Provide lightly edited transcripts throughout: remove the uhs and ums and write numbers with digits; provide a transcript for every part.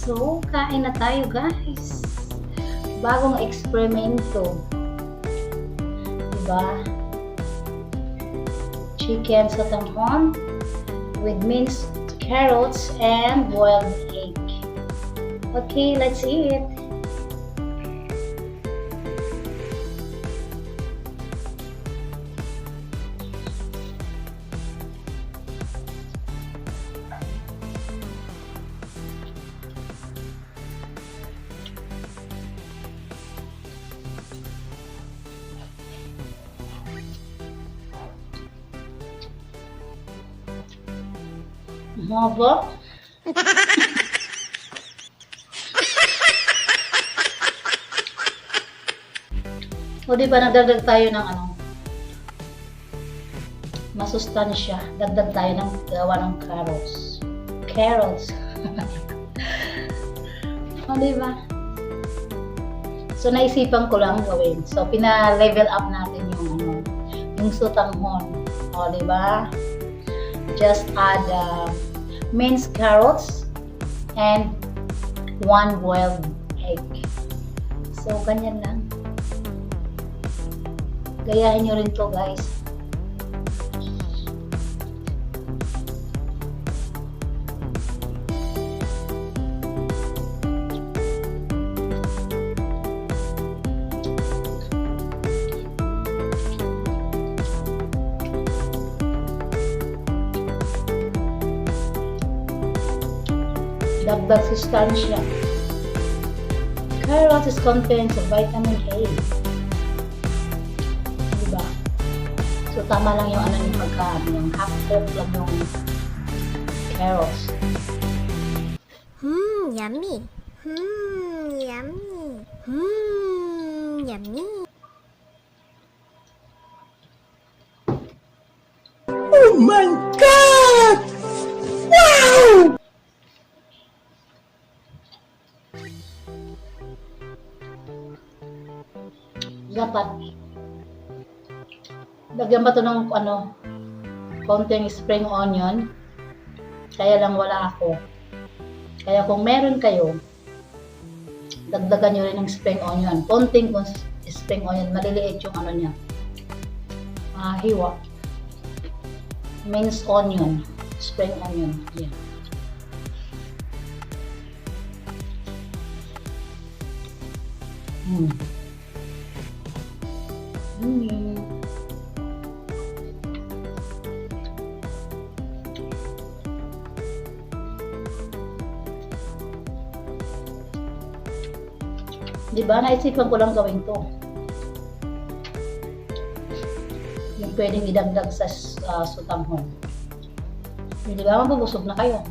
So, kain na tayo guys. Bagong eksperimento. Diba? Chicken sotanghon with minced carrots and boiled egg. Okay, let's eat. Haba. O diba nagdagdag tayo ng masustansya. Dagdag tayo ng gawa ng carrots. Carrots. O diba? So naisipan ko lang gawin. So pina-level up natin yung sotanghon. O diba? Just add minced carrots and 1 boiled egg. So, ganyan lang. Gayahin nyo rin to guys. Dagdag sustansya. Carrot is contains of vitamin A. Diba? So tama lang yung yung pagkaan, yung half cook lang yung carrots. Yummy. Yummy. Yummy. Oh my God! Wow! Dapat lagyan ba ito ng konting spring onion, kaya lang wala ako. Kaya kung meron kayo, dagdagan nyo rin ng spring onion, konting spring onion, maliliit yung niya, hiwa, minced onion, spring onion, yan. Diba? Naisipan ko lang gawin to. Yung pwedeng idagdag sa sotanghon. Diba? Mabubusog na kayo.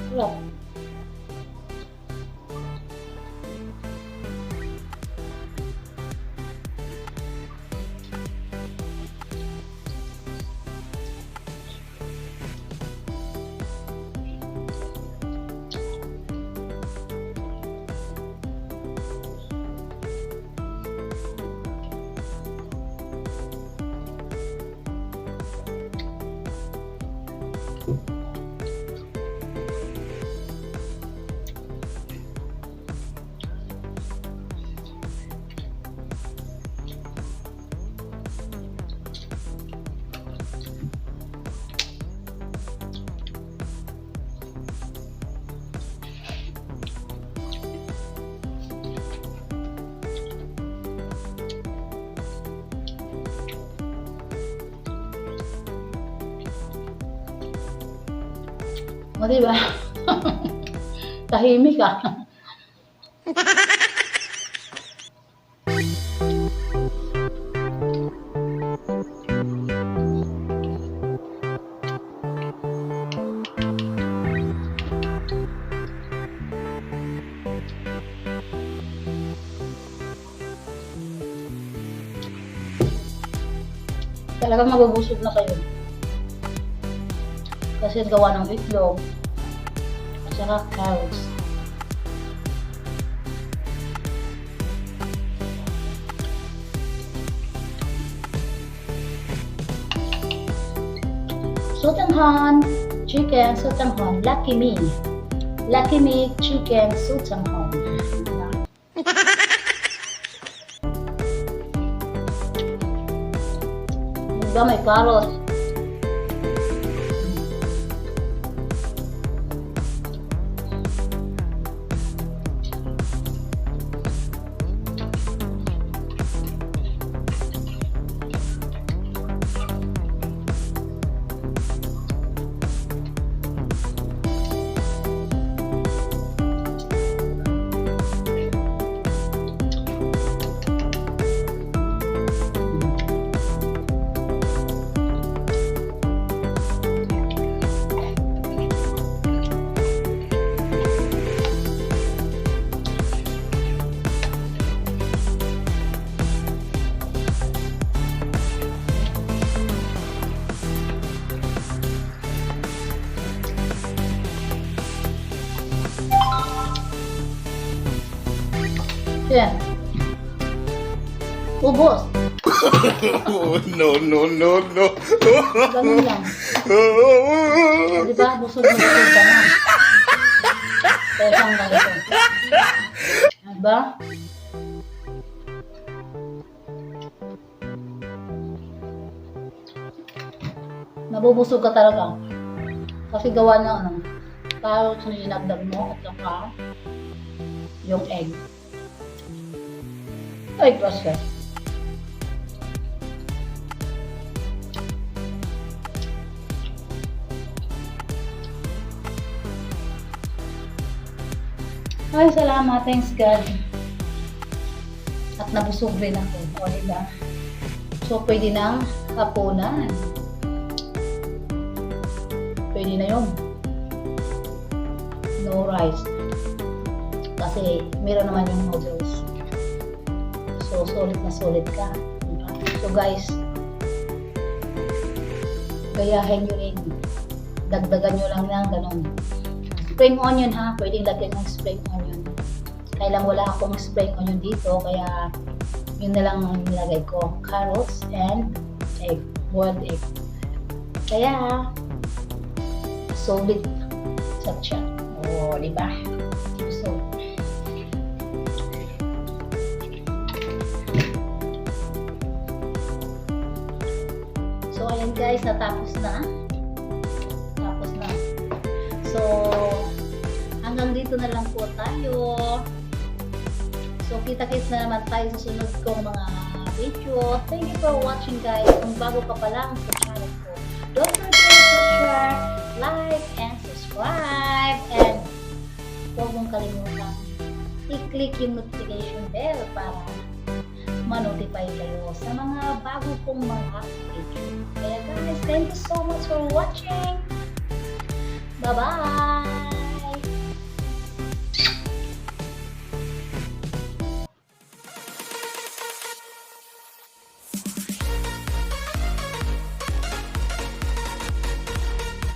Sarap. O, diba? Tahimik ka. Talagang mabubusog na kayo. Kasi gawa ng itlog at saka carrots. Sotanghon, chicken sotanghon, lucky me. Lucky me, chicken sotanghon. Diba may carrots? Yan. Ubos. No, no, no, no. Ganun lang. Diba? Busog na busog ka na. Kaya siyang ganito. Diba? Nabubusog ka talaga. Kasi gawa na ano, carrots na dinagdag mo at saka yung egg. Ay, gracias. Ay, salamat. Thanks God. At nabusog rin ako. O, diba? So, pwede ng hapunan. Pwede na yun. No rice. Kasi, meron naman yung noodles. So, solid na solid ka. Diba? So, guys, gayahin nyo rin. Dagdagan nyo lang ng ganun. Spring onion ha. Pwedeng lagyan ng spring onion. Kaya lang wala akong spring onion dito. Kaya, yun na lang ang nilagay ko. Carrots and egg. Boiled egg. Kaya, solid sa siya. O, diba? So, ayan guys, natapos na. Tapos na. So, hanggang dito na lang po tayo. So, kita-kits na naman tayo sa sunod kong mga video. Thank you for watching guys. Kung bago ka pa lang sa channel ko, don't forget to share, like, and subscribe. And huwag mong kalimutan i-click yung notification bell para ma-notify kayo sa mga bago kong mga video. Kaya guys, thank you so much for watching. Bye-bye!